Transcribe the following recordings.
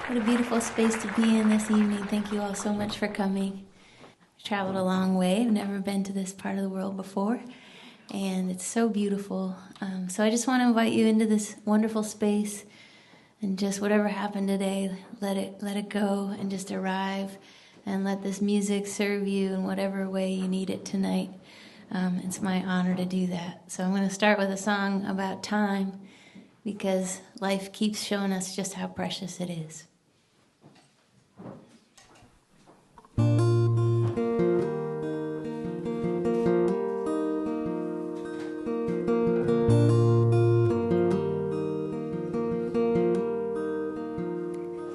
What a beautiful space to be in this evening. Thank you all so much for coming. I've traveled a long way. I've never been to this part of the world before, and it's so beautiful. So I just want to invite you into this wonderful space, and just whatever happened today, let it go and just arrive, and let this music serve you in whatever way you need it tonight. It's my honor to do that. So I'm going to start with a song about time, because life keeps showing us just how precious it is.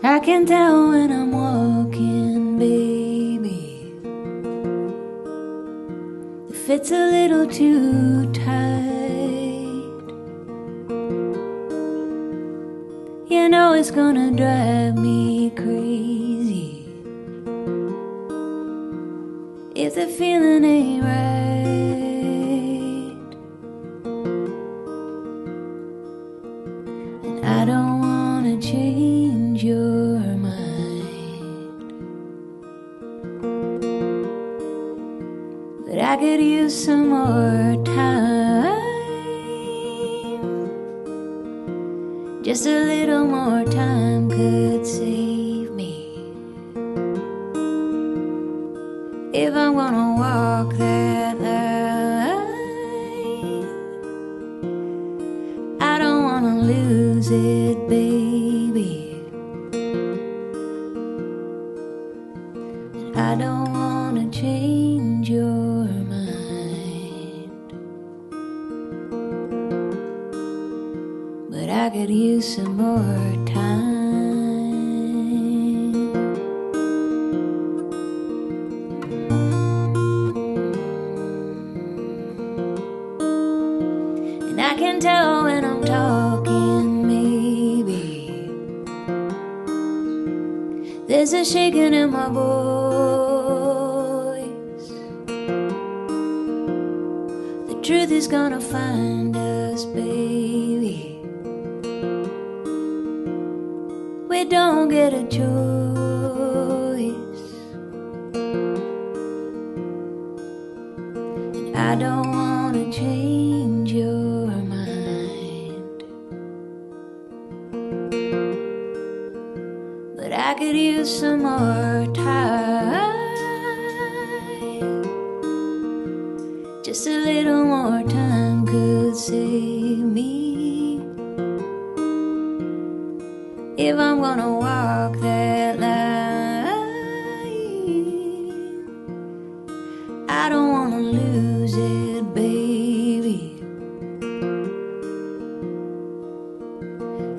I can tell when I'm walking, baby, if it's a little too tight. You know it's gonna drive me crazy if the feeling ain't right. And I don't wanna change your mind, but I could use some more time. Just a little more time could save me if I'm gonna walk that line. I don't wanna lose it, baby. And I don't wanna change your mind, but I could use some more time. And I can tell when I'm talking, maybe there's a shaking in my voice. The truth is gonna find us, baby. We don't get a choice. And I don't wanna change your mind, but I could use some more time. Just a little more time could save me if I'm gonna walk that line. I don't wanna lose it, baby.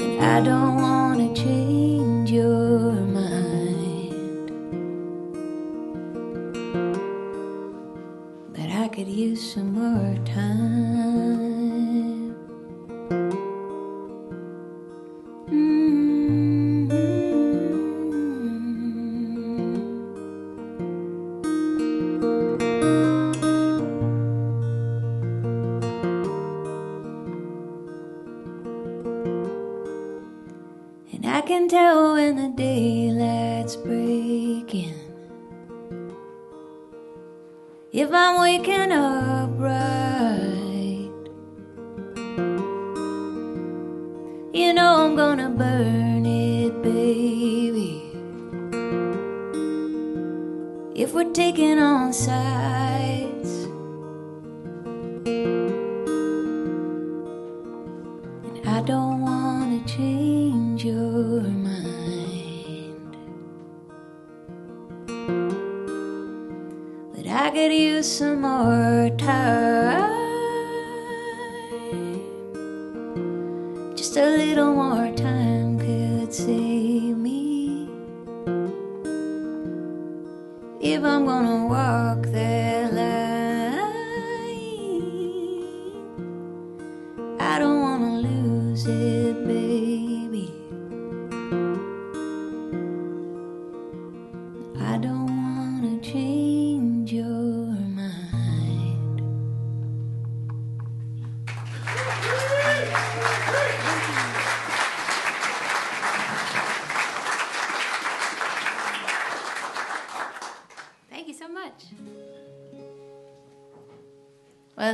And I don't wanna change your mind, but I could use some more time. And I can tell when the daylight's breaking, if I'm waking up right. You know I'm gonna burn it, baby, if we're taking on sides. And I don't wanna change your mind, but I could use some more time. Just a little more time could save me if I'm gonna walk that line. I don't wanna lose it, baby. I don't wanna change your mind.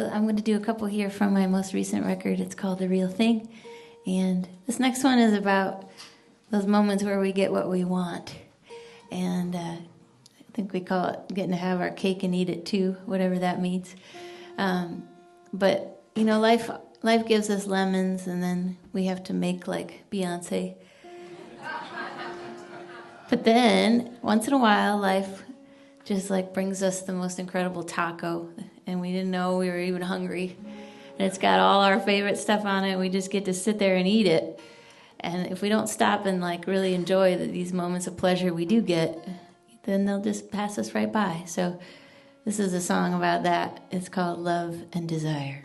I'm going to do a couple here from my most recent record. It's called The Real Thing. And this next one is about those moments where we get what we want. And I think we call it getting to have our cake and eat it too, whatever that means. But, you know, life gives us lemons, and then we have to make like Beyonce. But then, once in a while, life just like brings us the most incredible taco, and we didn't know we were even hungry. And it's got all our favorite stuff on it. We just get to sit there and eat it. And if we don't stop and like really enjoy these moments of pleasure we do get, then they'll just pass us right by. So this is a song about that. It's called Love and Desire.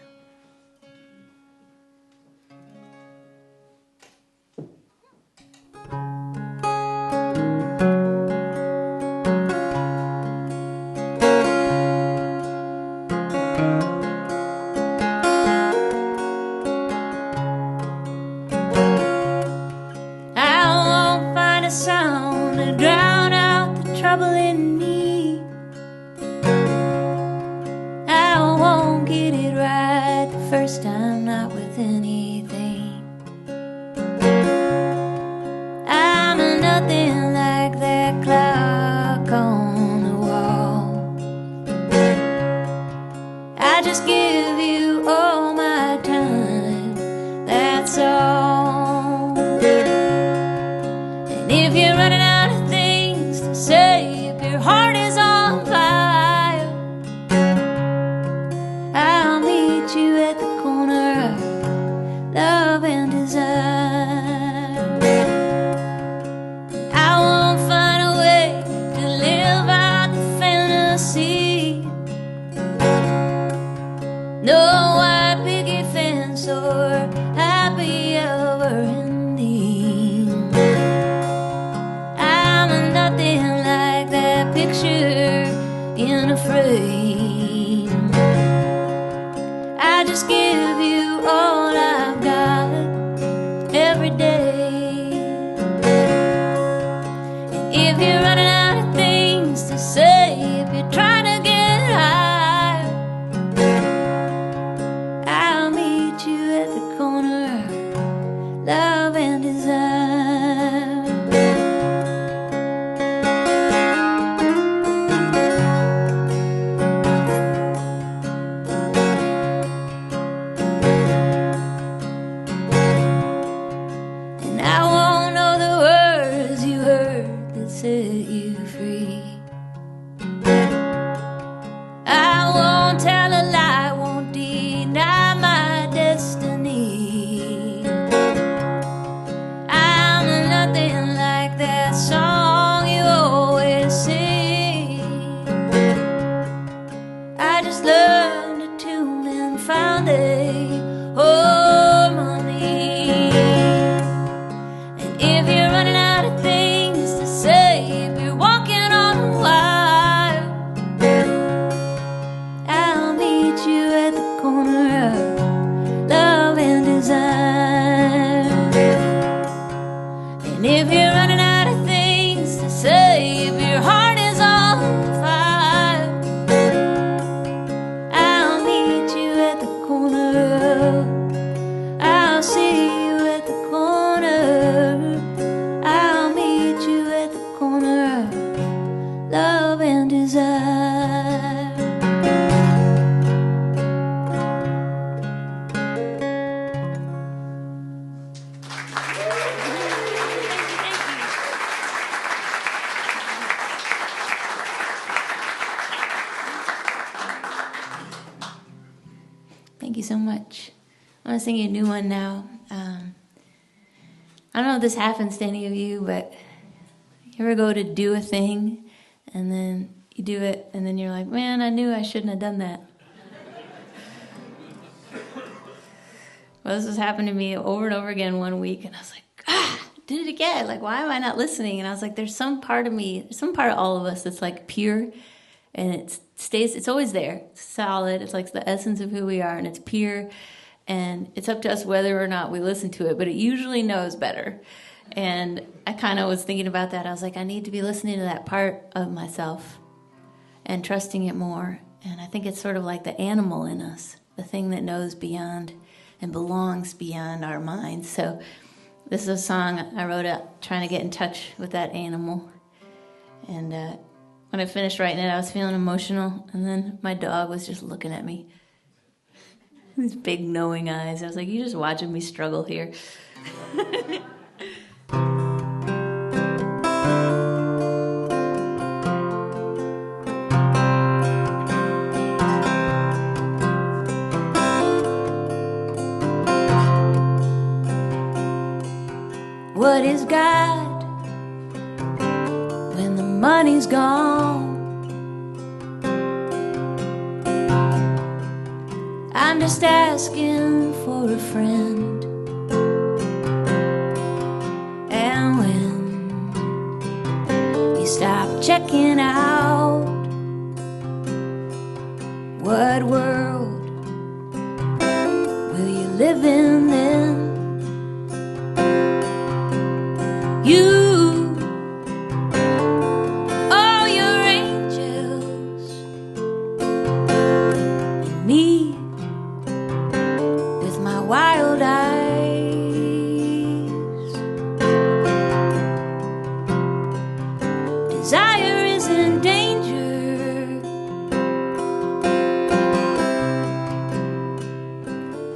Thank you so much. I want to sing you a new one now. I don't know if this happens to any of you, but you ever go to do a thing, and then you do it, and then you're like, man, I knew I shouldn't have done that. Well, this has happened to me over and over again one week, and I was like, did it again. Like, why am I not listening? And I was like, there's some part of me, some part of all of us that's like pure, and it's always there. It's solid. It's like the essence of who we are, and it's pure. And it's up to us whether or not we listen to it, but it usually knows better. And I kind of was thinking about that. I was like, I need to be listening to that part of myself and trusting it more. And I think it's sort of like the animal in us. the thing that knows beyond and belongs beyond our minds. So this is a song I wrote up trying to get in touch with that animal. And when I finished writing it, I was feeling emotional, and then my dog was just looking at me. These big knowing eyes. I was like, you're just watching me struggle here. What is God when the money's gone? I'm just asking for a friend. And when you stop checking out, what world will you live in then? You, all your angels, and me with my wild eyes. Desire is in danger,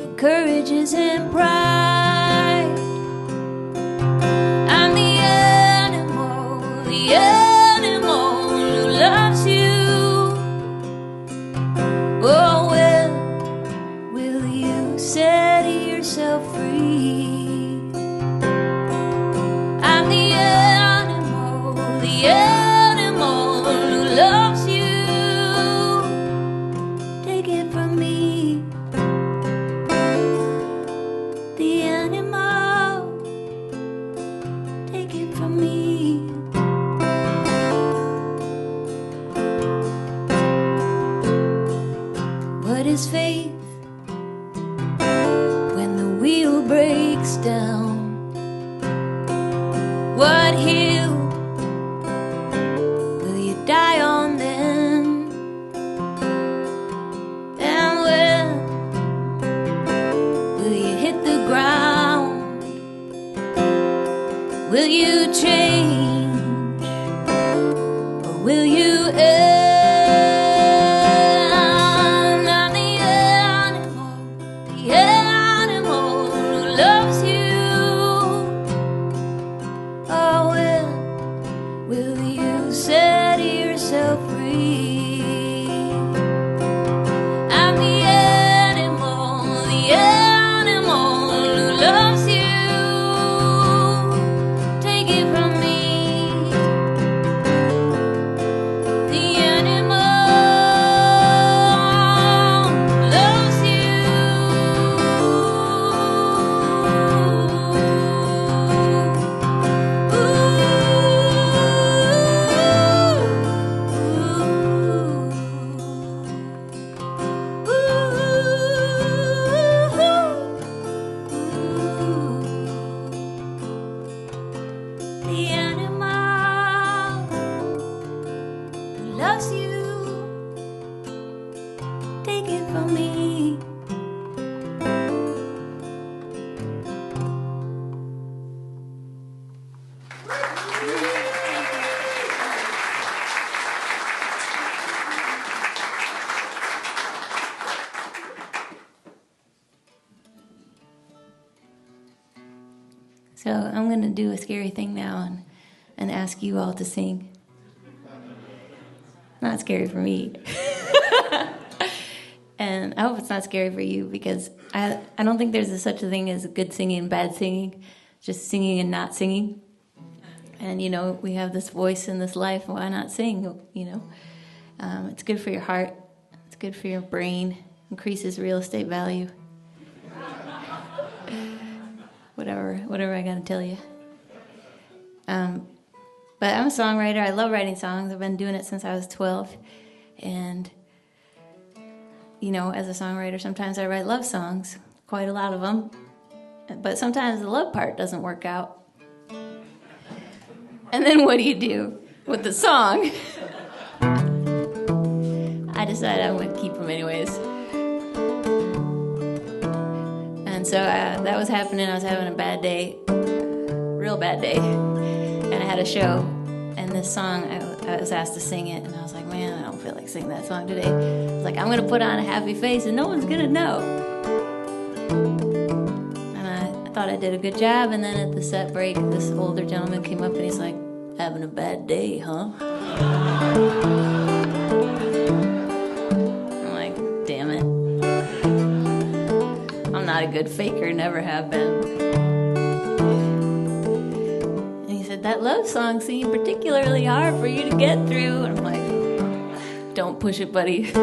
and courage is in pride. The animal who loves you. Oh, when will you set yourself free? I'm the animal who loves you. Take it from me. The animal, take it from me. What is faith when the wheel breaks down? What hill will you die on then? And when will you hit the ground? Will you change or will you end? So I'm going to do a scary thing now and ask you all to sing. Not scary for me. And I hope it's not scary for you, because I don't think there's such a thing as good singing and bad singing, just singing and not singing. And, you know, we have this voice in this life, why not sing, you know? It's good for your heart. It's good for your brain. Increases real estate value. Whatever I gotta tell you. But I'm a songwriter. I love writing songs. I've been doing it since I was 12. And, you know, as a songwriter, sometimes I write love songs, quite a lot of them. But sometimes the love part doesn't work out. And then what do you do with the song? I decided I would keep them anyways. And so that was happening. I was having a bad day, real bad day. And I had a show, and this song, I was asked to sing it, and I was like, man, I don't feel like singing that song today. I was like, I'm going to put on a happy face, and no one's going to know. And I thought I did a good job, and then at the set break, this older gentleman came up, and he's like, having a bad day, huh? I'm like, damn it. I'm not a good faker, never have been. And he said, that love song seemed particularly hard for you to get through. And I'm like, don't push it, buddy. He's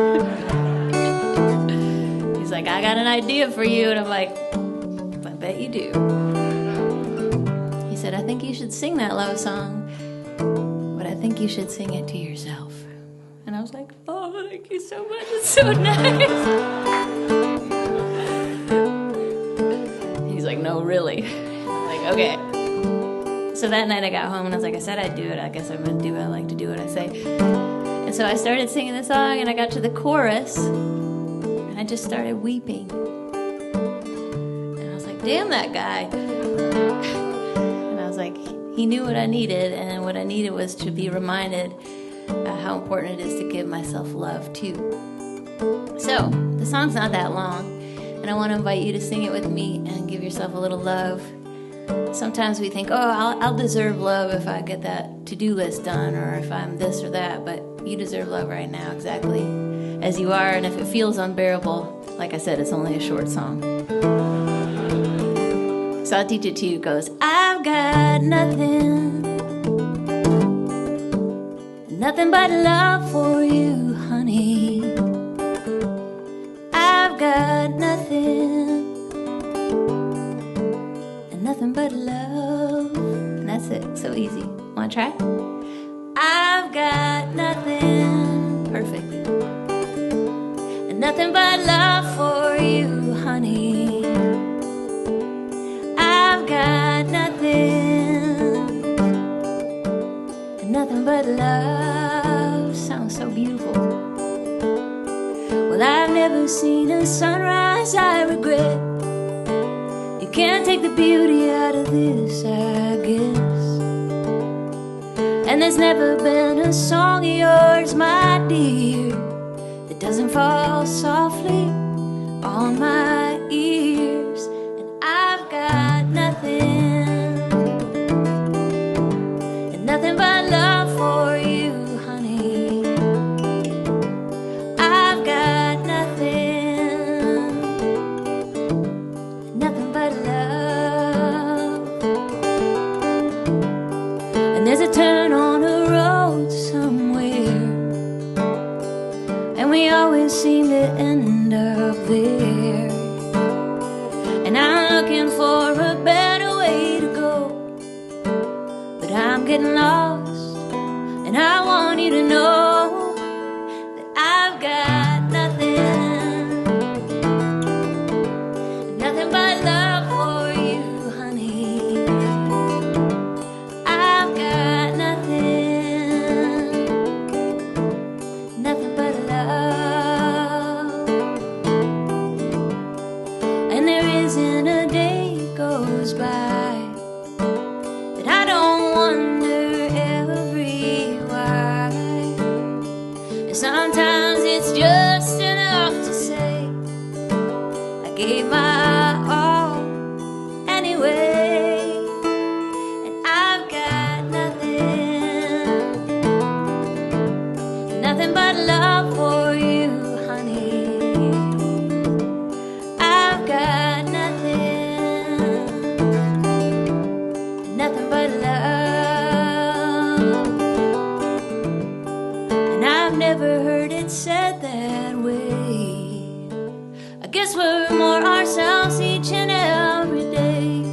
like, I got an idea for you. And I'm like, I bet you do. He said, I think you should sing that love song, but I think you should sing it to yourself. And I was like, oh, thank you so much. It's so nice. He's like, no, really. I'm like, okay. So that night I got home and I was like, I said I'd do it. I guess I'm going to do it. I like to do what I say. And so I started singing the song, and I got to the chorus, and I just started weeping. And I was like, damn that guy. And I was like, he knew what I needed, and what I needed was to be reminded how important it is to give myself love too. So the song's not that long, and I want to invite you to sing it with me and give yourself a little love. Sometimes we think, oh, I'll deserve love if I get that to-do list done, or if I'm this or that, but you deserve love right now exactly as you are, and if it feels unbearable, like I said, it's only a short song. So I'll teach it to you. It goes, I've got nothing but love for you, honey. I've got nothing but love. And that's it. So easy. Wanna try? I've got nothing. Perfect. And nothing but love for you, honey. I've got nothing but love. Sounds so beautiful. Well, I've never seen a sunrise I regret. You can't take the beauty out of this, I guess. And there's never been a song of yours, my dear, that doesn't fall softly on my ears. And I've got nothing but love for you, honey. I've got nothing but love. And there's a turn on a road somewhere, and we always seem to end up there. And I'm looking for a better way to go, but I'm getting lost, and I want you to know that I've got nothing but love for you, honey. I've got nothing but love. And there isn't a day goes by that I don't wonder every why. And sometimes it's just enough to say I gave my all anyway. And I've got nothing but love for you, honey. I've got nothing but love. And I've never heard it said that way. I guess we're more ourselves each and every day.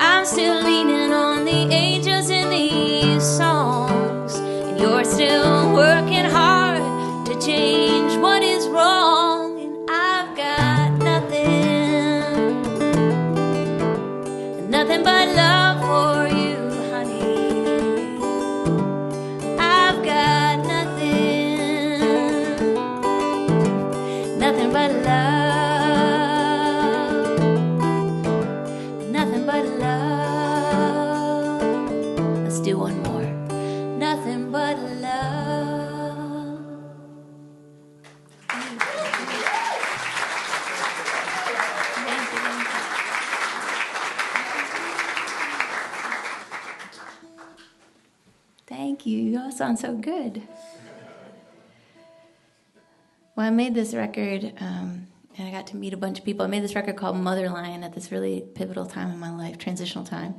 I'm still leaning on the angels in these songs, and you're still working hard to change what is wrong. And I've got nothing but love for you, honey. I've got nothing but love. sound so good. Well, I made this record, and I got to meet a bunch of people. I made this record called Mother Lion at this really pivotal time in my life, transitional time.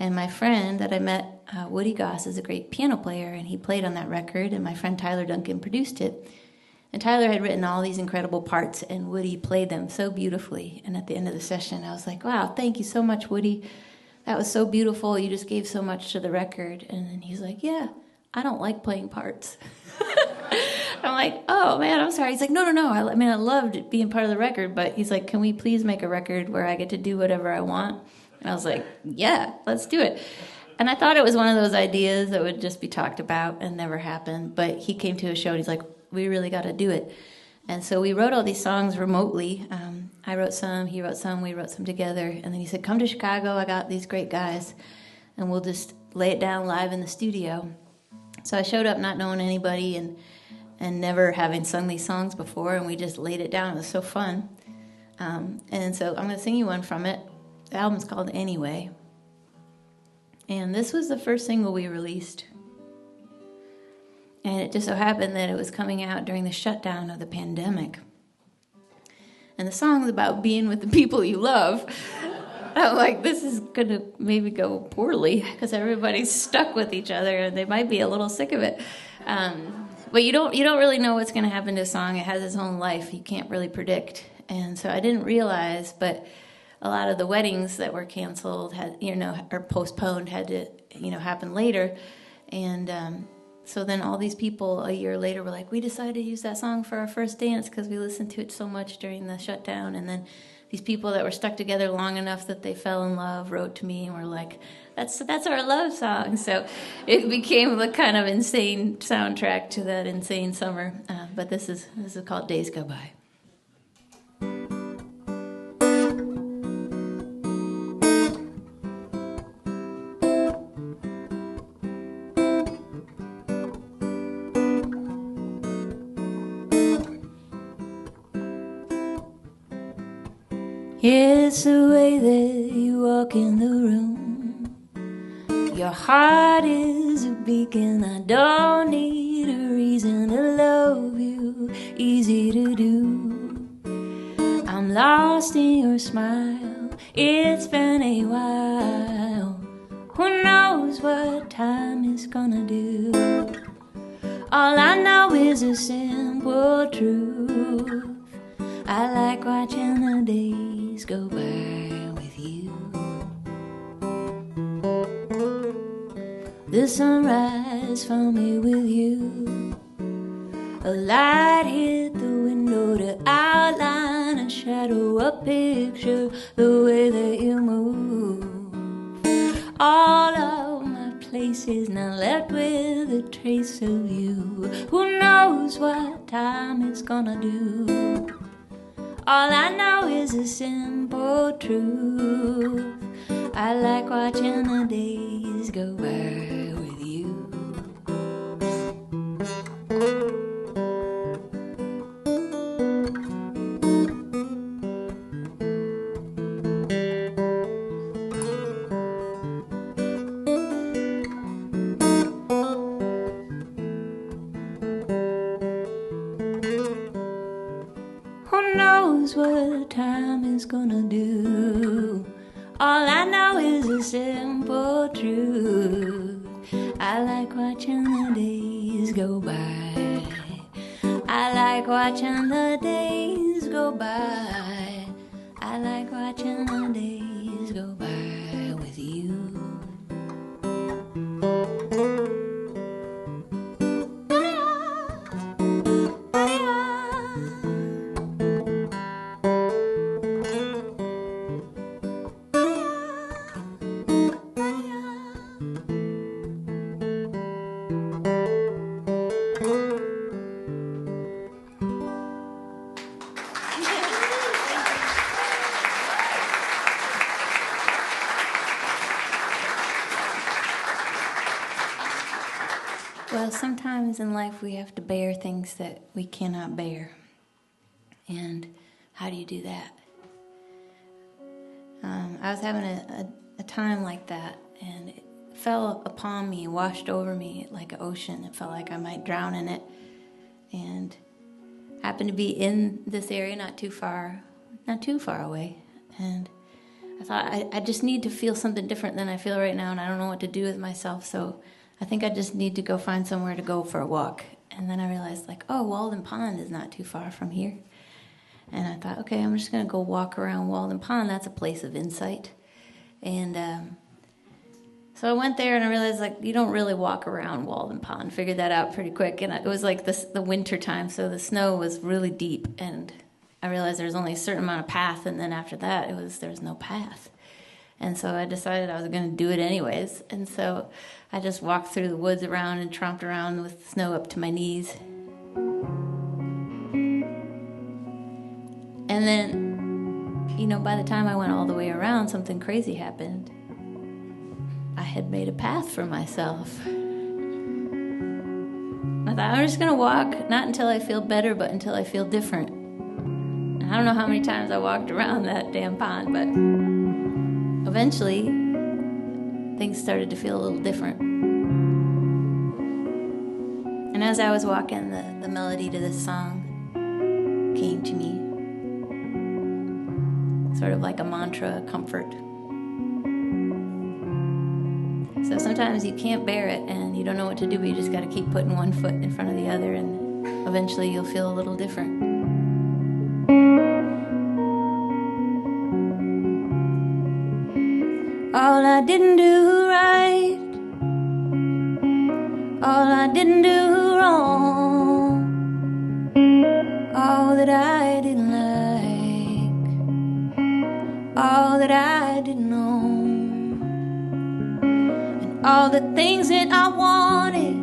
And my friend that I met, Woody Goss, is a great piano player, and he played on that record, and my friend Tyler Duncan produced it. And Tyler had written all these incredible parts, and Woody played them so beautifully. And at the end of the session, I was like, wow, thank you so much, Woody. That was so beautiful. You just gave so much to the record. And then he's like, yeah, I don't like playing parts. I'm like, oh, man, I'm sorry. He's like, no. I mean, I loved being part of the record, but he's like, can we please make a record where I get to do whatever I want? And I was like, yeah, let's do it. And I thought it was one of those ideas that would just be talked about and never happen. But he came to a show, and he's like, we really got to do it. And so we wrote all these songs remotely. I wrote some, he wrote some, we wrote some together. And then he said, come to Chicago. I got these great guys, and we'll just lay it down live in the studio. So I showed up not knowing anybody and never having sung these songs before, and we just laid it down. It was so fun. And so I'm going to sing you one from it. The album's called Anyway. And this was the first single we released. And it just so happened that it was coming out during the shutdown of the pandemic. And the song's about being with the people you love. I'm like, this is going to maybe go poorly because everybody's stuck with each other and they might be a little sick of it. But you don't really know what's going to happen to a song. It has its own life. You can't really predict. And so I didn't realize, but a lot of the weddings that were canceled had, or postponed had to, happen later. And so then all these people a year later were like, we decided to use that song for our first dance because we listened to it so much during the shutdown. And then these people that were stuck together long enough that they fell in love wrote to me and were like, that's our love song. So it became the kind of insane soundtrack to that insane summer. But this is called Days Go By. It's the way that you walk in the room. Your heart is a beacon. I don't need a reason to love you. Easy to do. I'm lost in your smile. It's been a while. Who knows what time is gonna do? All I know is a simple truth. I like watching the days go by with you. The sunrise found me with you. A light hit the window to outline and shadow a picture. The way that you move. All of my places now left with a trace of you. Who knows what time it's gonna do? All I know is a simple truth. I like watching the days go by with you. What time is gonna do? All I know is a simple truth. I like watching the days go by. I like watching the days go by. I like watching the days go by with you. Well, sometimes in life we have to bear things that we cannot bear. And how do you do that? I was having a time like that, and fell upon me, washed over me like an ocean. It felt like I might drown in it. And happened to be in this area not too far away. And I thought, I just need to feel something different than I feel right now, and I don't know what to do with myself, so I think I just need to go find somewhere to go for a walk. And then I realized, like, oh, Walden Pond is not too far from here. And I thought, okay, I'm just going to go walk around Walden Pond. That's a place of insight. And so I went there, and I realized, like, you don't really walk around Walden Pond. Figured that out pretty quick. And it was like the winter time, so the snow was really deep, and I realized there was only a certain amount of path, and then after that, there was no path. And so I decided I was going to do it anyways. And so I just walked through the woods around and tromped around with snow up to my knees. And then, by the time I went all the way around, something crazy happened. I had made a path for myself. I thought, I'm just going to walk, not until I feel better, but until I feel different. And I don't know how many times I walked around that damn pond, but eventually, things started to feel a little different. And as I was walking, the melody to this song came to me. Sort of like a mantra, comfort. So sometimes you can't bear it and you don't know what to do, but you just got to keep putting one foot in front of the other, and eventually you'll feel a little different. All I didn't do right, all I didn't do wrong, all that I didn't like, all that I didn't know, and all the things that I wanted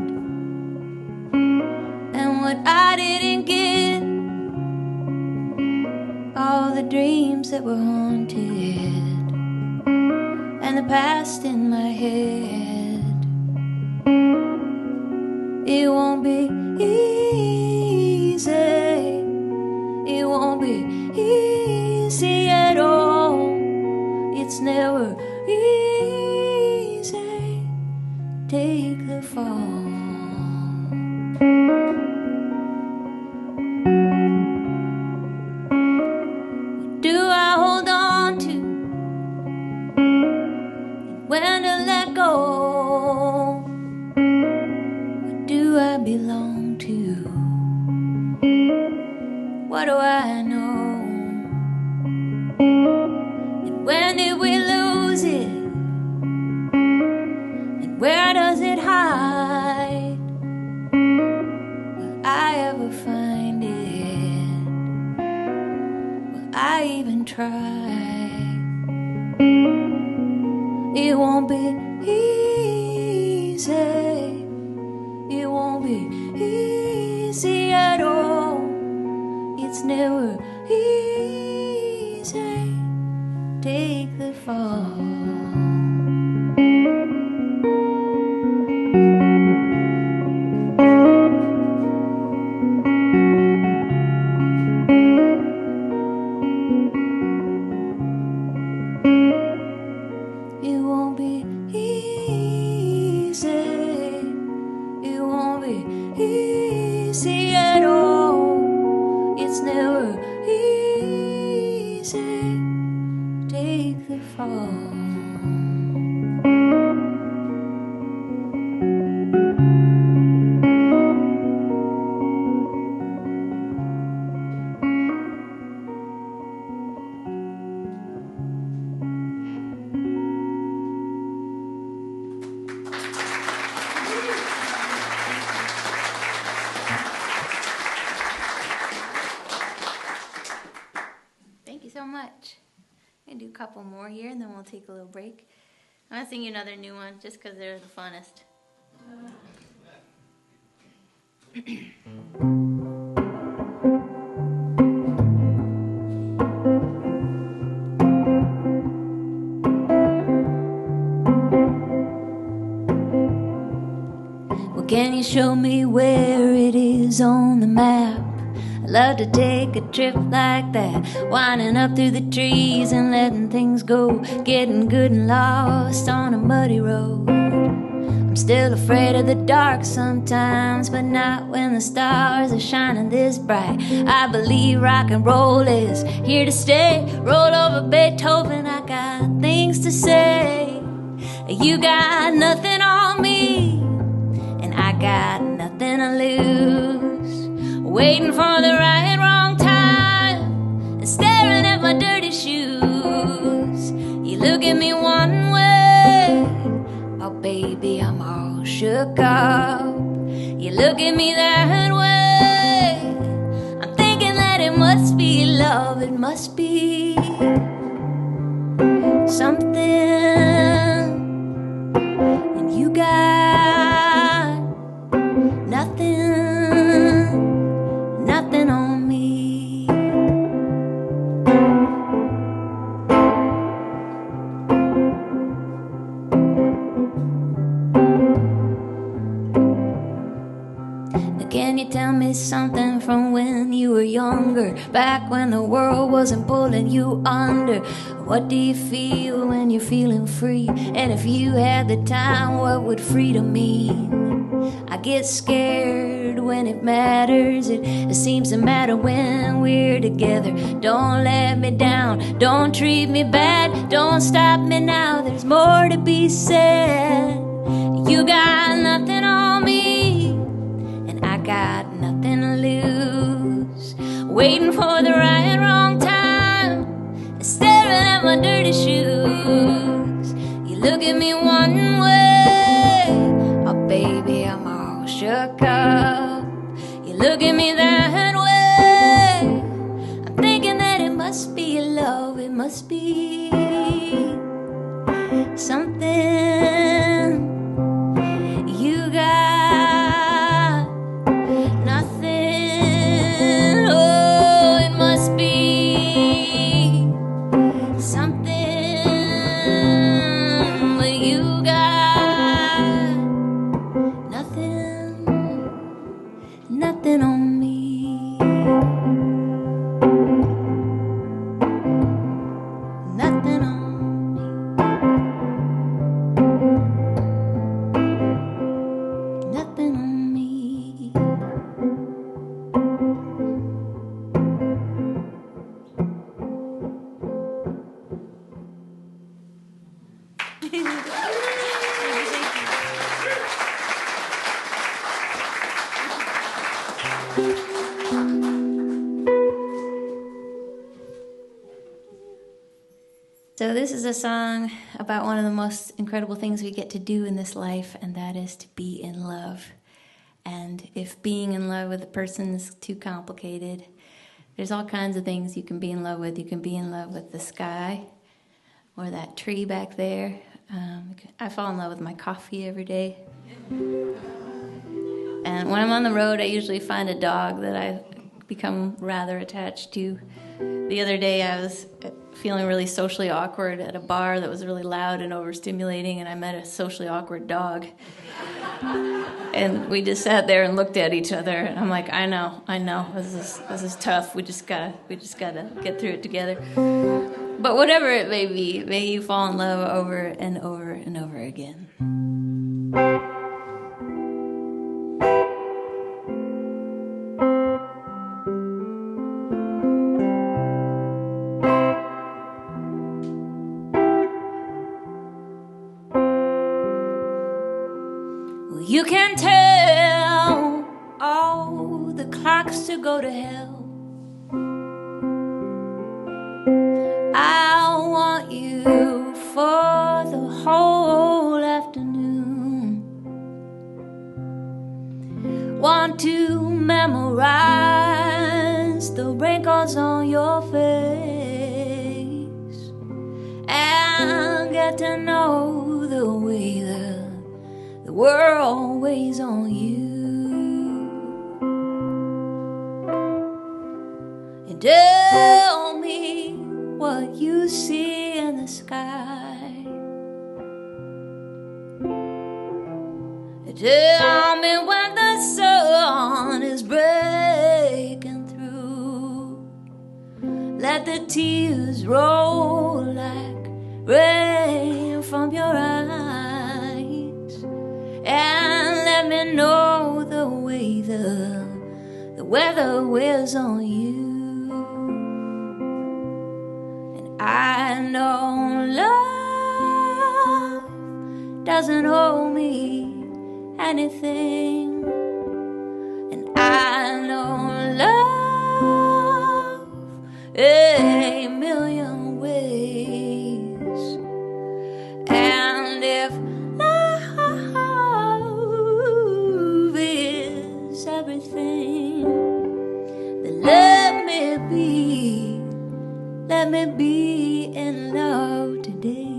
and what I didn't get, all the dreams that were haunted and the past in my head. It won't be easy, it won't be easy at all. It's never easy, take the fall. What do I hold on to? When to let go? What do I belong to? What do I know? And when did we lose it? And where does it hide? Will I ever find it? Will I even try? It won't be easy, it won't be easy at all. It's never easy, take the fall. Couple more here, and then we'll take a little break. I'm gonna sing you another new one just because they're the funnest. Well, can you show me where it is on the map? I'd love to take a trip like that, winding up through the trees and letting things go, getting good and lost on a muddy road. I'm still afraid of the dark sometimes, but not when the stars are shining this bright. I believe rock and roll is here to stay. Roll over Beethoven, I got things to say. You got nothing on me, and I got nothing to lose. Waiting for the right wrong time and staring at my dirty shoes. You look at me one way, oh baby, I'm all shook up. You look at me that way, I'm thinking that it must be love. It must be something, and you got nothing on me. Can you tell me something from when you were younger, back when the world wasn't pulling you under? What do you feel when you're feeling free? And if you had the time, what would freedom mean? I get scared when it matters. It seems to matter when we're together. Don't let me down, don't treat me bad, don't stop me now, there's more to be said. You got nothing on me, and I got nothing to lose. Waiting for the right wrong time, staring at my dirty shoes. You look at me one way, oh baby, I'm all shook up. You look at me that way, I'm thinking that it must be love. It must be something. You got nothing. Oh, it must be something. But you got nothing on me. Nothing on me. Nothing on me. So this is a song about one of the most incredible things we get to do in this life, and that is to be in love. And if being in love with a person is too complicated, there's all kinds of things you can be in love with. You can be in love with the sky or that tree back there. I fall in love with my coffee every day. And when I'm on the road, I usually find a dog that I've become rather attached to. The other day, I was feeling really socially awkward at a bar that was really loud and overstimulating, and I met a socially awkward dog. And we just sat there and looked at each other, and I'm like, I know, this is tough. We just gotta get through it together. But whatever it may be, may you fall in love over and over and over again. You can tell all the clocks to go to hell. I want you for the whole afternoon. Want to memorize the wrinkles on your face and get to know the way the world weighs on you. And tell me what you see in the sky. And tell me when the sun is breaking through. Let the tears roll like rain from your eyes. till the weather wears on you. And I know love doesn't owe me anything, and I know love a million ways. And if love is everything, then let me be in love today.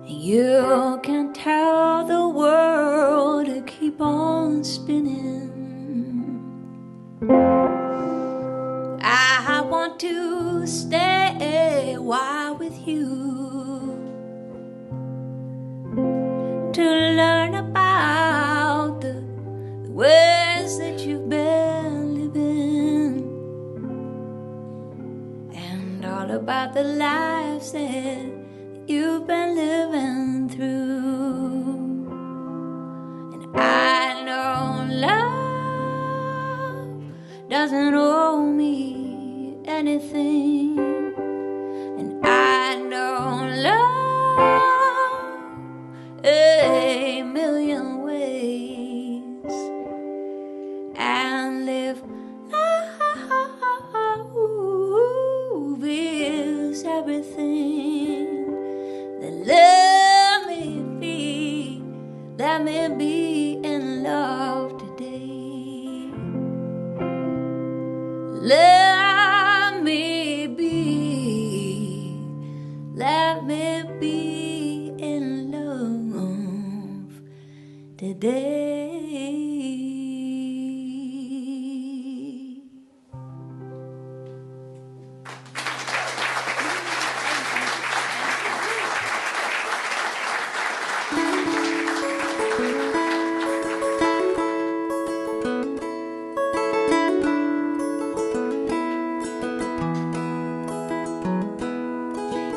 You can tell the world to keep on spinning. I want to stay a while with you to learn about the ways that you've been living, and all about the lives that you've been living through. And I know love doesn't owe me anything, and I know love a million ways. And if love is everything, then let me be in love today. Let me be in love today.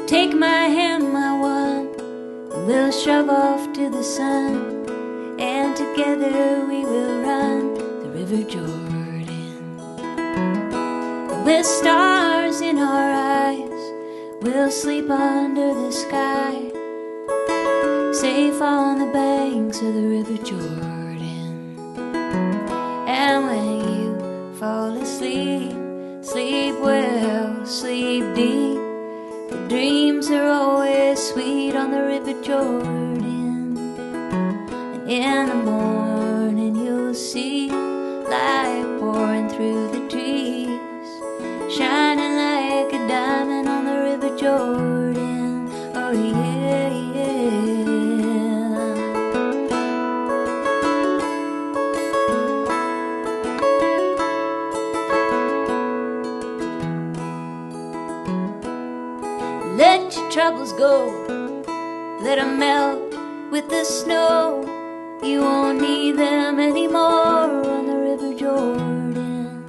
Take my hand, my one, and we'll shove off to the sun, and together we will run the River Jordan. And with stars in our eyes, we'll sleep under the sky, safe on the banks of the River Jordan. And when you fall asleep, sleep well, sleep deep. The dreams are always sweet on the River Jordan. And in the morning you'll see light pouring through the trees, shining like a diamond on the River Jordan. Oh yeah, yeah. Let your troubles go, let them melt with the snow. You won't need them anymore on the River Jordan.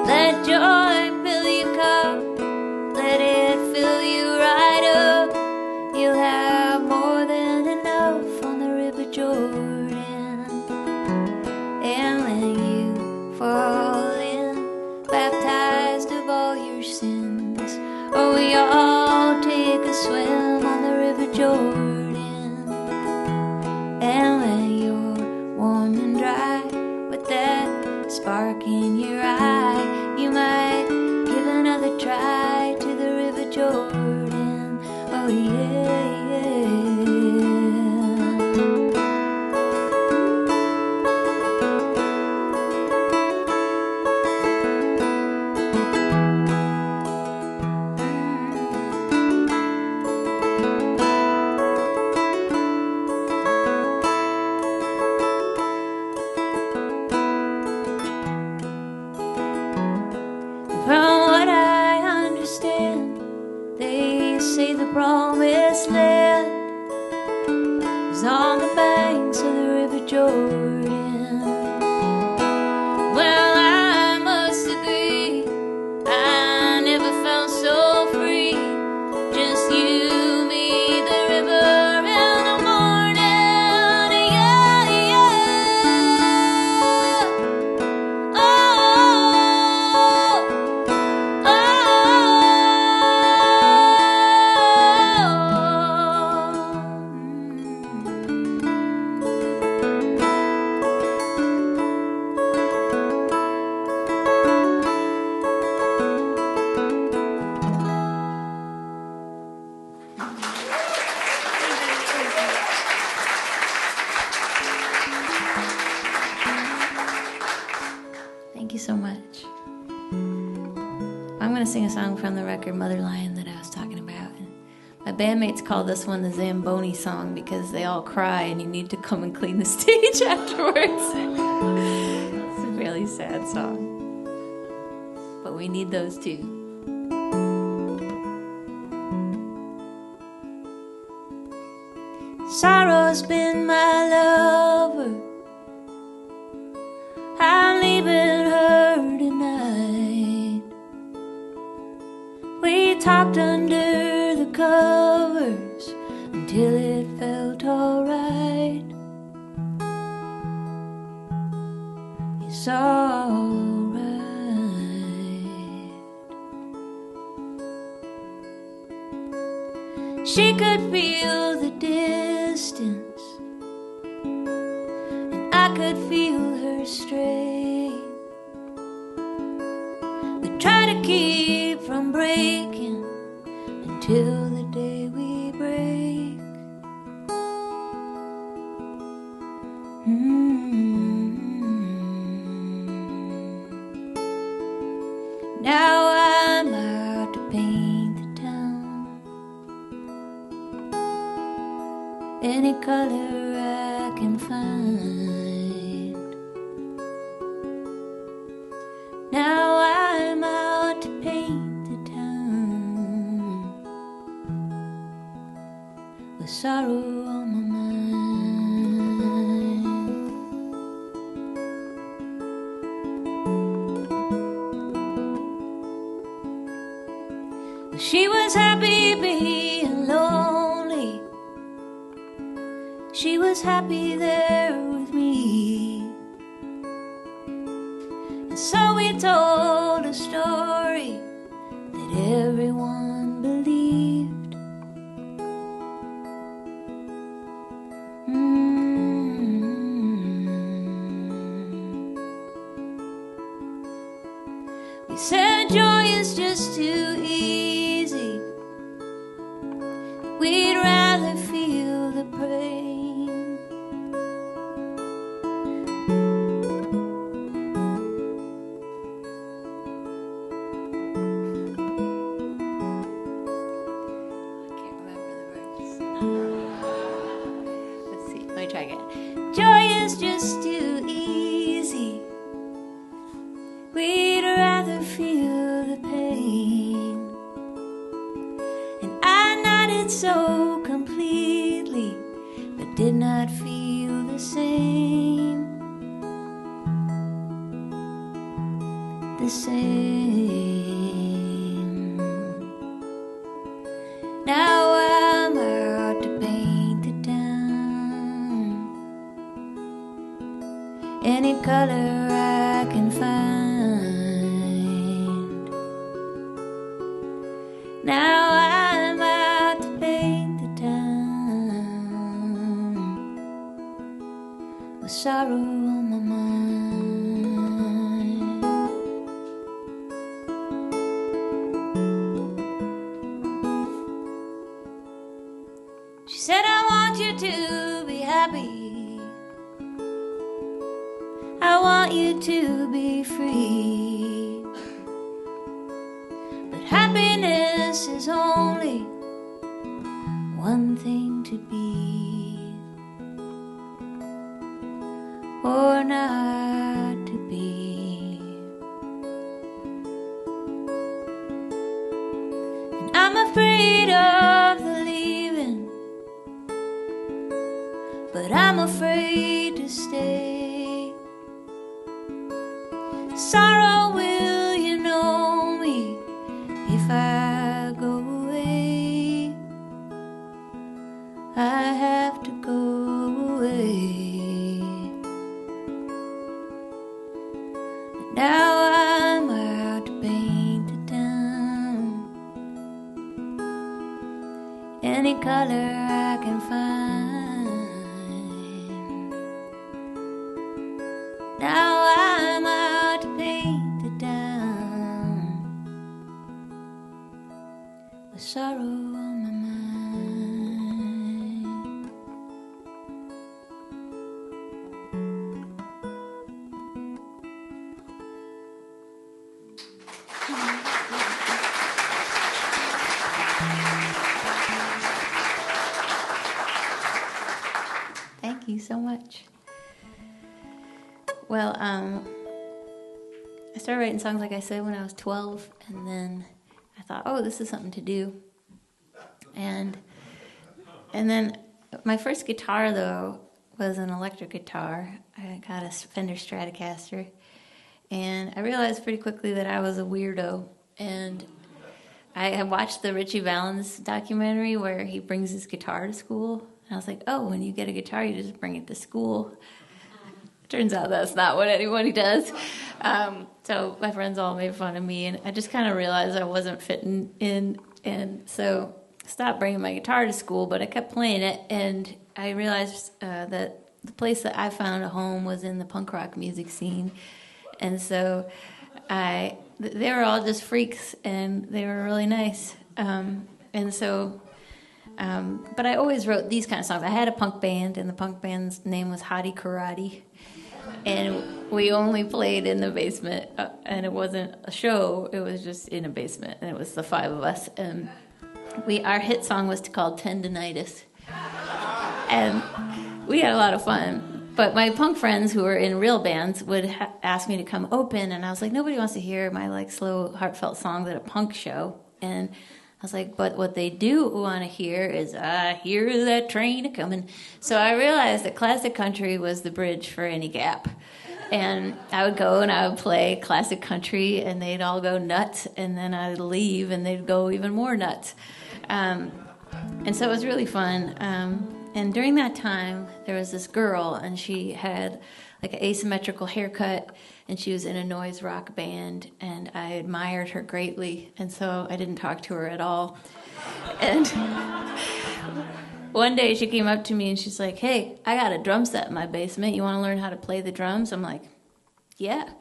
Let joy fill your cup, let it fill you right up. You'll have more than enough on the River Jordan. And when you fall in, baptized of all your sins, oh, we all take a swim on the River Jordan. And when you're warm and dry, with that spark in your eye, you might give another try to the River Jordan. Oh yeah, yeah. From what I understand, they say the promised land is on the banks of the River Jordan. Well, I'm a so much. I'm going to sing a song from the record Mother Lion that I was talking about. My bandmates call this one the Zamboni song because they all cry and you need to come and clean the stage afterwards. It's a really sad song. But we need those too. Sorrow's been my lover. I'm leaving her tonight. We talked under the covers until it felt alright. It's alright. She could feel the distance, and I could feel her strain. We try to keep from breaking until the day we break. Now I'm out to paint the town any color I can find. Now I'm out to paint the town with sorrow on my mind. She was happy being lonely. She was happy there with me. And so we told a story that everyone believed. We said joy is just too easy. We'd rather feel the pain. Joy is just too easy. We'd rather feel the pain. And I nodded so completely, but did not feel the same. The same. Now I'm out to paint the town any color I can find. Now I'm out to paint the town with sorrow on my mind. She said, I want you to be happy. I want you to be free. But happiness is only one thing to be, or not to be. And I'm afraid of the leaving, but I'm afraid to stay. Sorrow, will you know me if I go away? I have to go away. Now I'm out to paint the town any color I can find. Now I'm out to paint Thank you so much. Well, I started writing songs, like I said, when I was 12, and then I thought, oh, this is something to do. And then my first guitar, though, was an electric guitar. I got a Fender Stratocaster, and I realized pretty quickly that I was a weirdo. And I had watched the Richie Valens documentary where he brings his guitar to school. And I was like, oh, when you get a guitar, you just bring it to school. Turns out that's not what anybody does. So my friends all made fun of me, and I just kind of realized I wasn't fitting in. And so I stopped bringing my guitar to school, but I kept playing it. And I realized that the place that I found a home was in the punk rock music scene. And so they were all just freaks, and they were really nice. But I always wrote these kind of songs. I had a punk band, and the punk band's name was Hottie Karate. And we only played in the basement, and it wasn't a show, it was just in a basement, and it was the five of us. And our hit song was called Tendinitis. And we had a lot of fun. But my punk friends who were in real bands would ask me to come open, and I was like, nobody wants to hear my slow, heartfelt songs at a punk show. And I was like, but what they do want to hear is, I hear that train a-coming. So I realized that classic country was the bridge for any gap. And I would go and I would play classic country, and they'd all go nuts, and then I'd leave, and they'd go even more nuts. And so it was really fun. And during that time, there was this girl, and she had an asymmetrical haircut, and she was in a noise rock band, and I admired her greatly, and so I didn't talk to her at all. And one day she came up to me, and she's like, hey, I got a drum set in my basement. You want to learn how to play the drums? I'm like, yeah.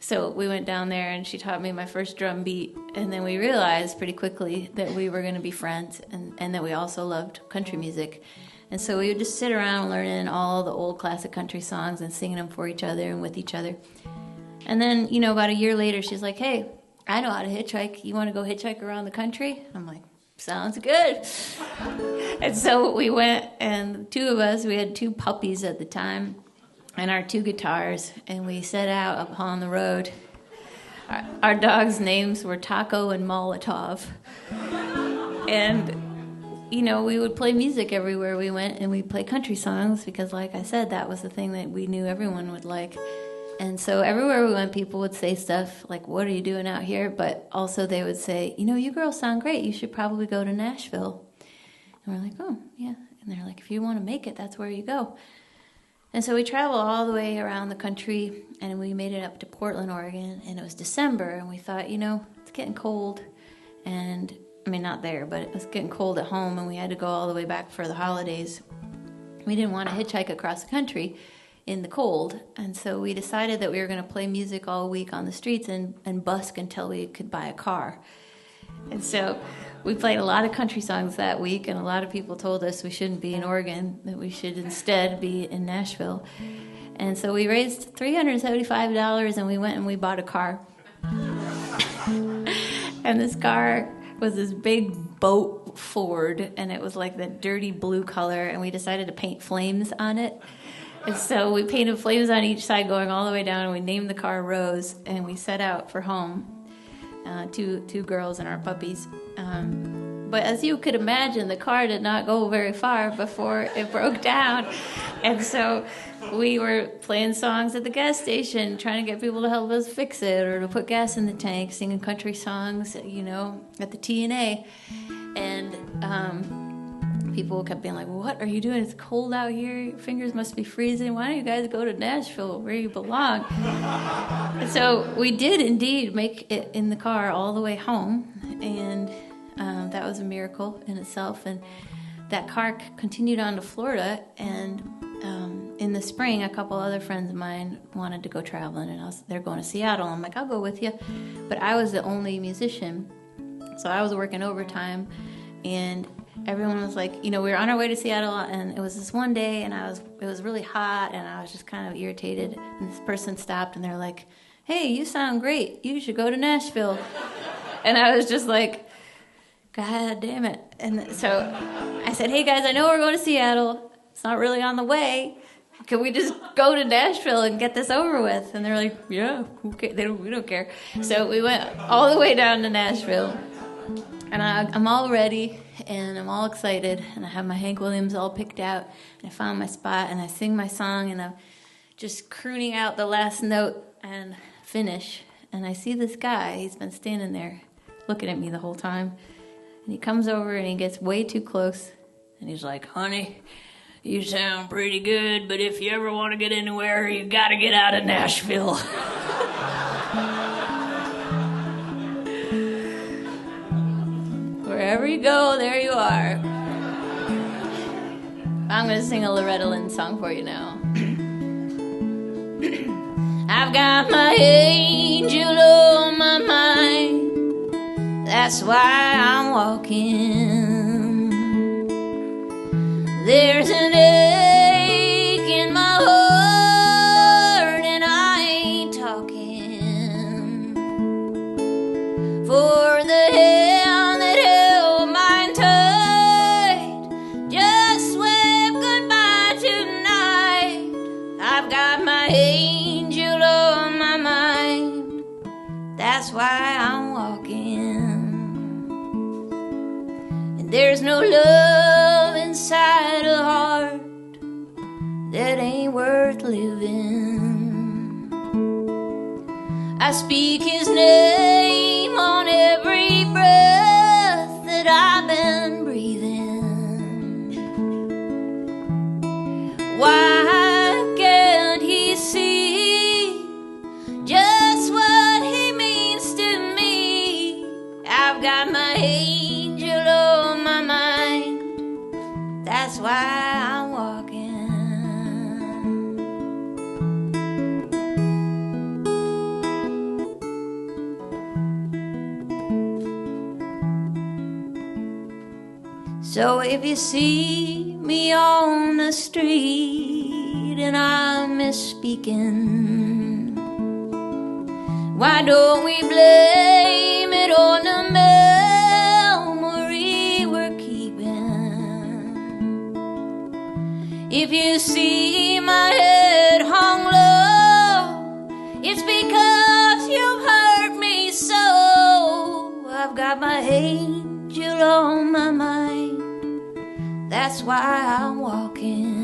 So we went down there, and she taught me my first drum beat, and then we realized pretty quickly that we were going to be friends, and that we also loved country music. And so we would just sit around learning all the old classic country songs and singing them for each other and with each other. And then, about a year later, she's like, hey, I know how to hitchhike. You want to go hitchhike around the country? I'm like, sounds good. And so we went, and the two of us, we had two puppies at the time and our two guitars, and we set out upon the road. Our dogs' names were Taco and Molotov. And we would play music everywhere we went, and we'd play country songs because, like I said, that was the thing that we knew everyone would like. And so everywhere we went, people would say stuff like, what are you doing out here? But also they would say, you girls sound great. You should probably go to Nashville. And we're like, oh, yeah. And they're like, if you want to make it, that's where you go. And so we traveled all the way around the country, and we made it up to Portland, Oregon, and it was December, and we thought, it's getting cold, and not there, but it was getting cold at home, and we had to go all the way back for the holidays. We didn't want to hitchhike across the country in the cold, and so we decided that we were going to play music all week on the streets and busk until we could buy a car. And so we played a lot of country songs that week, and a lot of people told us we shouldn't be in Oregon, that we should instead be in Nashville. And so we raised $375, and we went and we bought a car. And this car was this big boat Ford, and it was like that dirty blue color, and we decided to paint flames on it. And so we painted flames on each side going all the way down, and we named the car Rose, and we set out for home, two girls and our puppies. But as you could imagine, the car did not go very far before it broke down. And so we were playing songs at the gas station, trying to get people to help us fix it or to put gas in the tank, singing country songs, at the TNA. And people kept being like, what are you doing? It's cold out here. Your fingers must be freezing. Why don't you guys go to Nashville where you belong? And so we did indeed make it in the car all the way home. And that was a miracle in itself. And that car continued on to Florida, and in the spring, a couple other friends of mine wanted to go traveling, and they're going to Seattle. I'm like, I'll go with you. But I was the only musician, so I was working overtime, and everyone was like, we were on our way to Seattle, and it was this one day, and it was really hot, and I was just kind of irritated, and this person stopped, and they're like, hey, you sound great. You should go to Nashville. And I was just like, God damn it. And so I said, hey guys, I know we're going to Seattle. it's not really on the way. Can we just go to Nashville and get this over with? And they're like, yeah, okay. We don't care. So we went all the way down to Nashville. And I'm all ready, and I'm all excited, and I have my Hank Williams all picked out, and I found my spot, and I sing my song, and I'm just crooning out the last note and finish. And I see this guy, he's been standing there looking at me the whole time, and he comes over, and he gets way too close, and he's like, honey, you sound pretty good, but if you ever want to get anywhere, you got to get out of Nashville. Wherever you go, there you are. I'm going to sing a Loretta Lynn song for you now. I've got my angel on my mind. That's why I'm walking. There's an ache in my heart, and I ain't talking. For the hand that held mine tight just swept goodbye tonight. I've got my angel on my mind. That's why I'm walking. And there's no love inside a heart that ain't worth living. I speak his name on every breath that I've been breathing. Why can't he see just what he means to me? I've got my angel on my mind. That's why I'm walking. So if you see me on the street and I'm misspeaking, why don't we blame it on the memory we're keeping? If you see my head hung low, it's because you've hurt me so. I've got my angel on my mind. That's why I'm walking.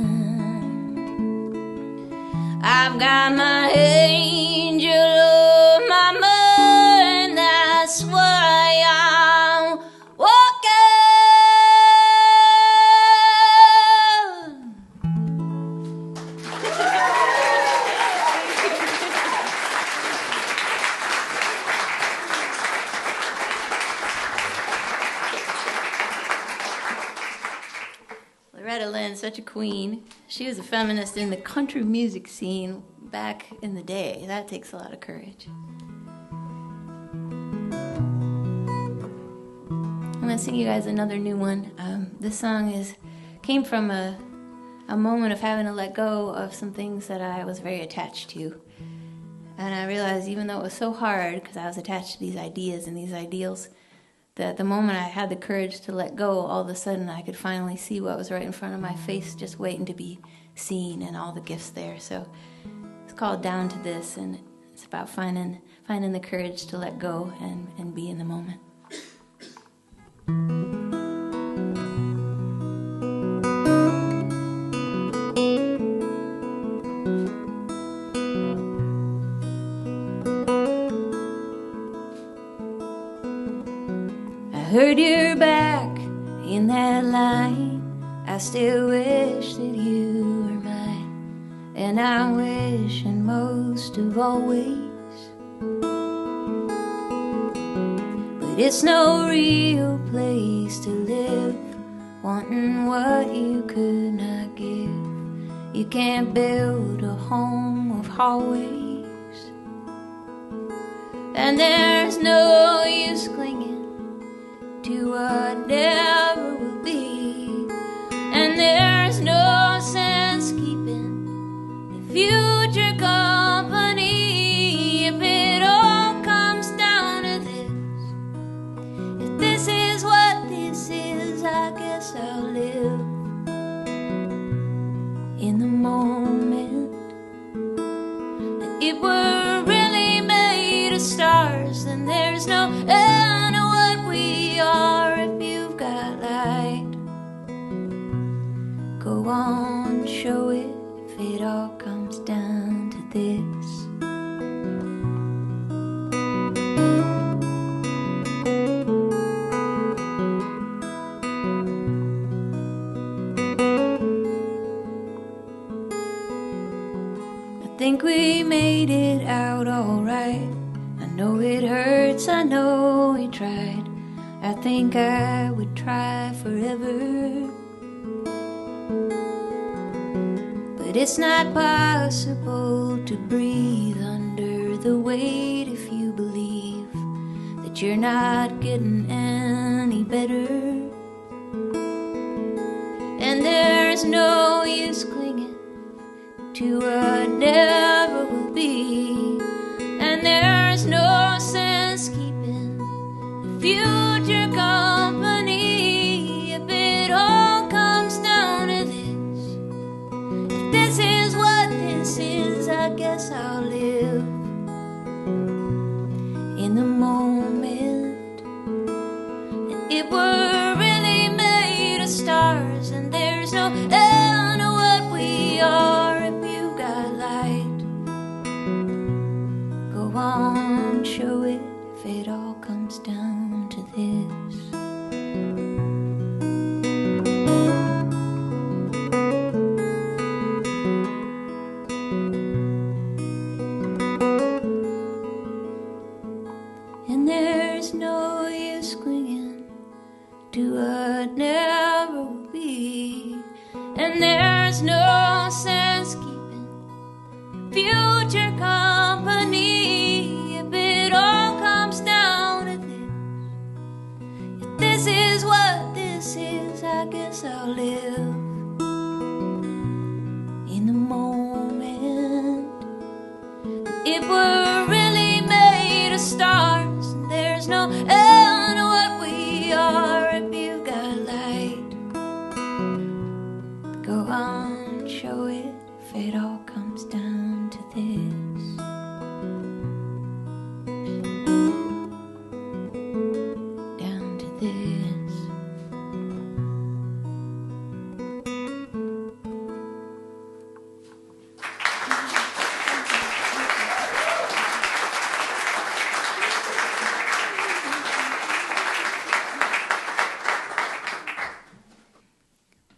I've got my angel on my mind. That's why I'm walking. Loretta Lynn, such a queen. She was a feminist in the country music scene back in the day. That takes a lot of courage. I'm going to sing you guys another new one. This song came from a moment of having to let go of some things that I was very attached to. And I realized even though it was so hard, because I was attached to these ideas and these ideals, that the moment I had the courage to let go, all of a sudden I could finally see what was right in front of my face, just waiting to be seen, and all the gifts there. So it's called Down to This, and it's about finding the courage to let go and be in the moment. I heard you're back in that line. I still wish that you were mine, and I'm wishing most of always. But it's no real place to live, wanting what you could not give. You can't build a home of hallways, and there's no use clinging to what never will be, and there's no sense keeping the future company. If it all comes down to this, if this is what this is, I guess I'll live. in the moment. If we're really made of stars, then there's no end to what we are. If you've got light, go on, show it. If it all comes down to this, I think we made it out all right. I know it hurts, I know we tried. I think I would try forever, but it's not possible to breathe under the weight if you believe that you're not getting any better. And there's no use clinging to what never will be, and there's no sense keeping the future company. If it all comes down to this, if this is what this is, I guess I'll live in the moment. And if we're really made of stars, and there's no end to what we are. Go on, show it. If it all comes down to this, and there's no use clinging to what never will be, and there's no sense keeping future company. If it all comes down to this, if this is what this is, I guess I'll live in the moment. If we're really made of stars, and there's no end to what we are. If you've got light, go on, show it. If it all comes down to this, down to this.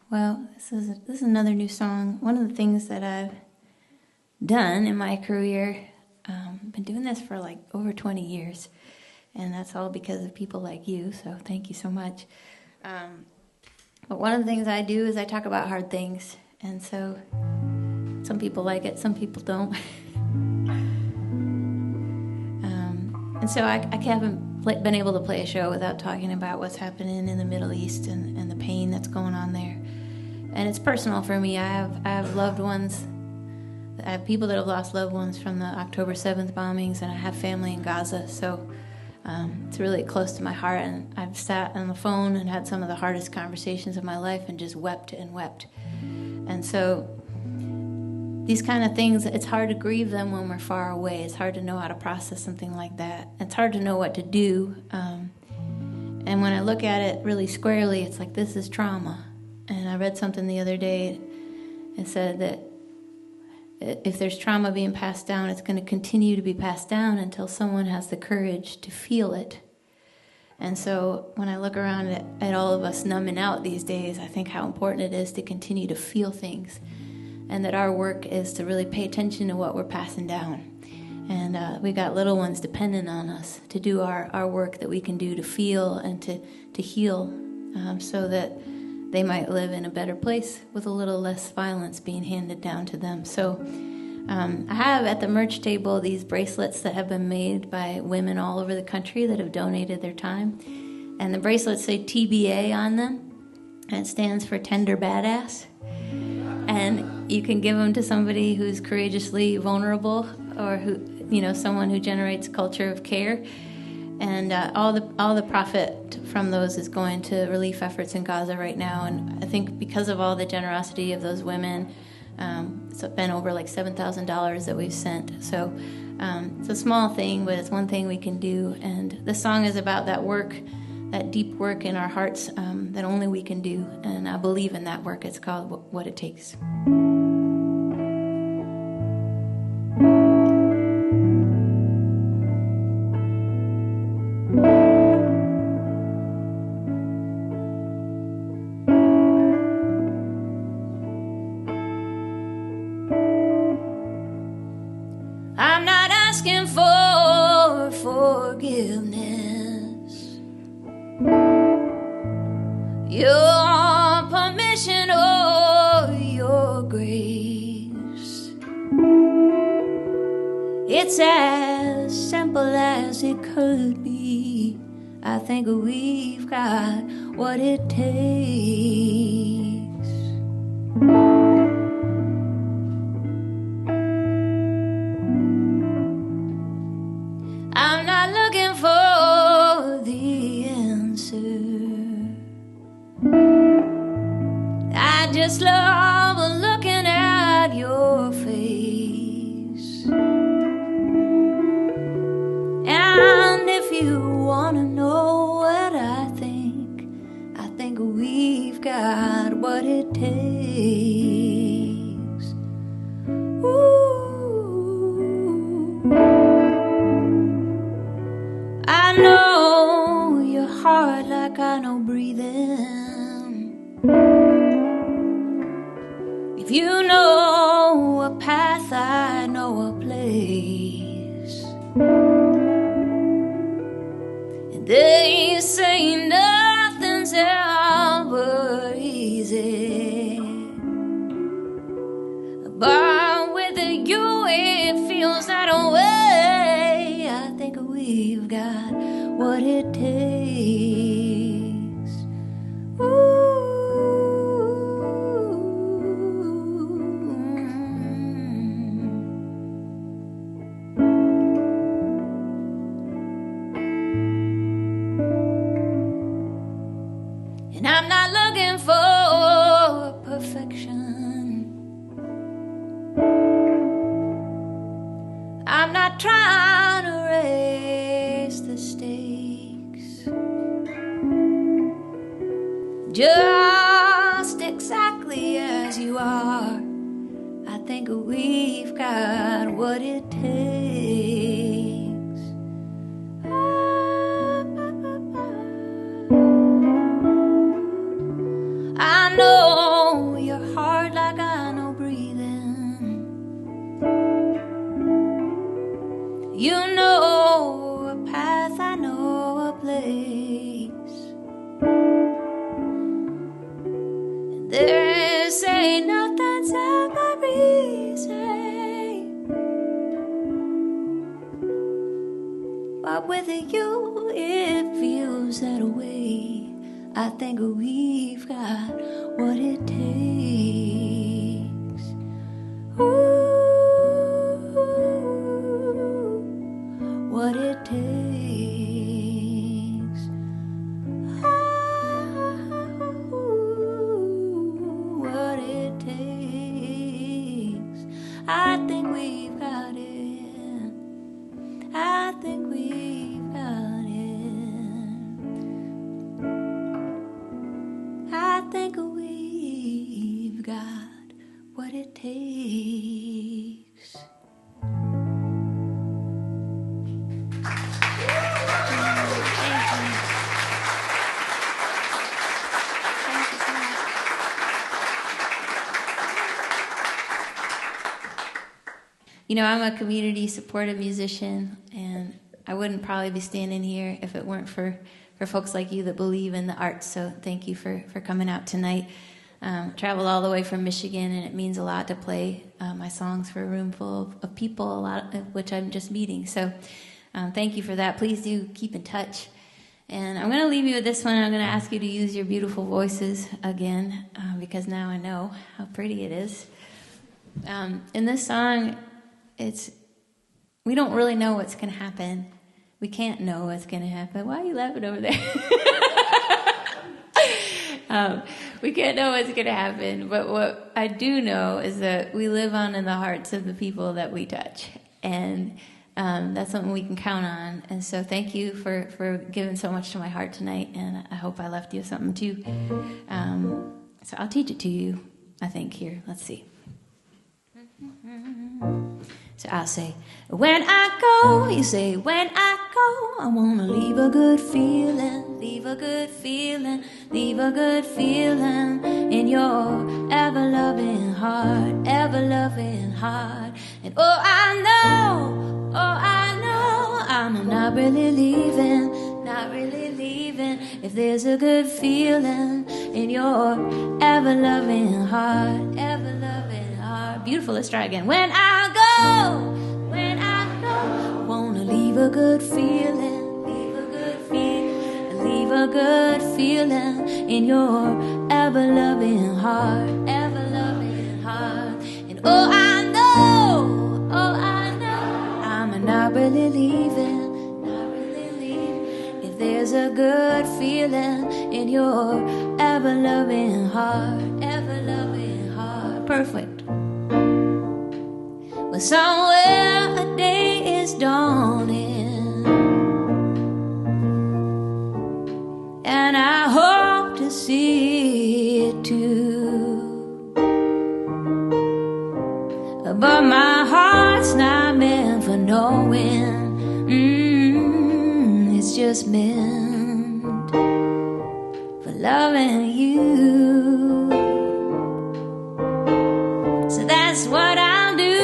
Well, this is another new song. One of the things that I've done in my career, been doing this for like over 20 years, and that's all because of people like you, so thank you so much. But one of the things I do is I talk about hard things, and so some people like it, some people don't. And so I haven't been able to play a show without talking about what's happening in the Middle East and the pain that's going on there. And it's personal for me. I have loved ones. I have people that have lost loved ones from the October 7th bombings, and I have family in Gaza, so it's really close to my heart. And I've sat on the phone and had some of the hardest conversations of my life and just wept and wept. And so these kind of things, it's hard to grieve them when we're far away. It's hard to know how to process something like that. It's hard to know what to do. And when I look at it really squarely, it's like, this is trauma. And I read something the other day. It said that if there's trauma being passed down, it's going to continue to be passed down until someone has the courage to feel it. And so when I look around at all of us numbing out these days, I think how important it is to continue to feel things, and that our work is to really pay attention to what we're passing down. And we got little ones dependent on us to do our work that we can do to feel and to heal, so that they might live in a better place with a little less violence being handed down to them. So I have at the merch table these bracelets that have been made by women all over the country that have donated their time. And the bracelets say TBA on them, and it stands for Tender Badass. And you can give them to somebody who's courageously vulnerable, or someone who generates a culture of care. And all the profit from those is going to relief efforts in Gaza right now. And I think because of all the generosity of those women, It's been over like $7,000 that we've sent. So it's a small thing, but it's one thing we can do. And the song is about that work, that deep work in our hearts that only we can do. And I believe in that work. It's called What It Takes. I'm not asking for forgiveness, your permission or your grace. It's as simple as it could be. I think we've got what it takes. I'm not looking for the answer. I just love looking at your face. And if you want to know what I think we've got what it takes. Ooh. I know your heart like I know breathing. If you know a path, I know a place. And they say nothing's ever easy, but with you it feels that way. I think we've got what it takes. Ooh. And I'm not looking for perfection. I'm not trying to raise the stakes. Just exactly as you are, I think we've got what it takes. I know your heart like I know breathing. You know a path, I know a place. And there say nothing's ever easy, but with you it feels that way. I think we've got what it takes. Ooh, what it takes. Ooh, what it takes. I think we've got it. I think we've got it. I think we've got what it takes. You know, I'm a community supportive musician, and I wouldn't probably be standing here if it weren't for folks like you that believe in the arts. So thank you for coming out tonight. Traveled all the way from Michigan, and it means a lot to play my songs for a room full of people, a lot of which I'm just meeting. So thank you for that. Please do keep in touch. And I'm going to leave you with this one. I'm going to ask you to use your beautiful voices again, because now I know how pretty it is. In this song, we don't really know what's going to happen. We can't know what's going to happen. Why are you laughing over there? We can't know what's going to happen, but what I do know is that we live on in the hearts of the people that we touch, and that's something we can count on. And so thank you for giving so much to my heart tonight, and I hope I left you something too. So I'll teach it to you, I think, here. Let's see. So I'll say, when I go, you say, when I go, I want to leave a good feeling, leave a good feeling, leave a good feeling in your ever-loving heart, ever-loving heart. And I know, I'm not really leaving, not really leaving, if there's a good feeling in your ever-loving heart, ever-loving heart. Beautiful, let's try again. When I go, I wanna leave a good feeling, leave a good feeling, leave a good feeling in your ever-loving heart, ever-loving heart. And I know, I'm not really leaving, not really leaving, if there's a good feeling in your ever-loving heart, ever-loving heart. Perfect. Well, somewhere a day is dawning, and I hope to see it too. But my heart's not meant for knowing, it's just meant for loving you. So that's what I'll do.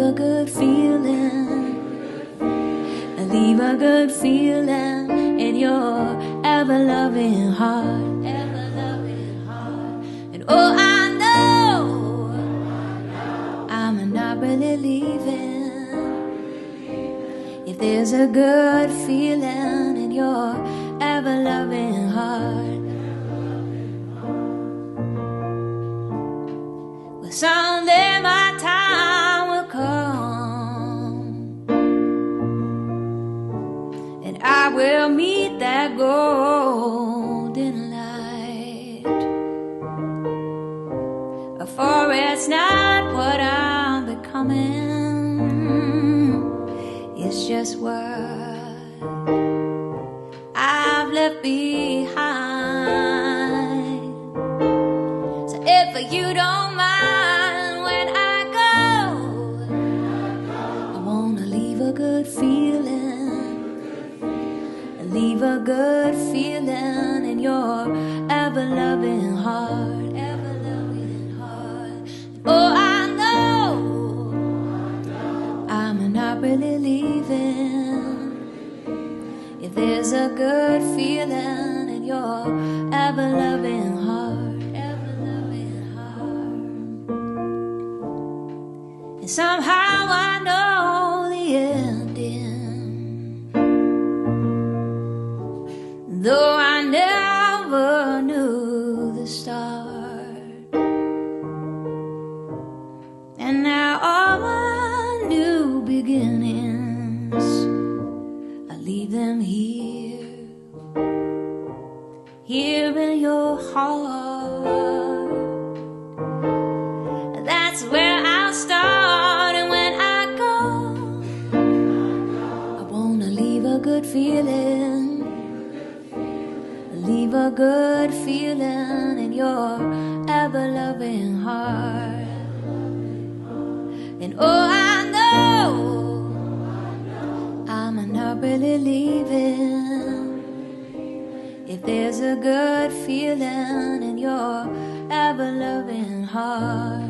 A good feeling, leave a good feeling in your ever-loving heart, ever-loving heart. And I know, I'm not really leaving, if there's a good feeling in your ever-loving heart. Well, someday my time will come, and I will meet that golden light. For it's not what I'm becoming, it's just what I've left behind. So if you don't mind, when I go, I wanna leave a good feeling, leave a good feeling in your ever-loving heart, ever-loving heart. I know, I'm not really leaving, if there's a good feeling in your ever-loving heart, ever-loving heart. And somehow I know the ending, though I never knew the start. And now all my new beginnings, I leave them here, here in your heart. That's where I'll start. And when I go, I wanna leave a good feeling, leave a good feeling in your ever-loving heart. And I know, I'm not really leaving, if there's a good feeling in your ever-loving heart.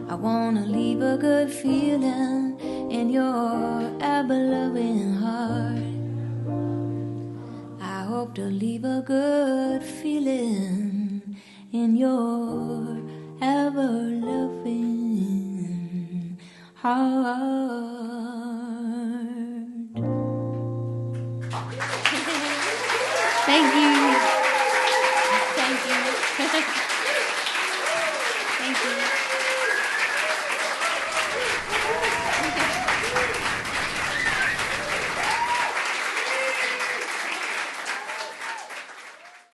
I wanna leave a good feeling in your ever-loving heart. I hope to leave a good feeling in your ever-loving heart.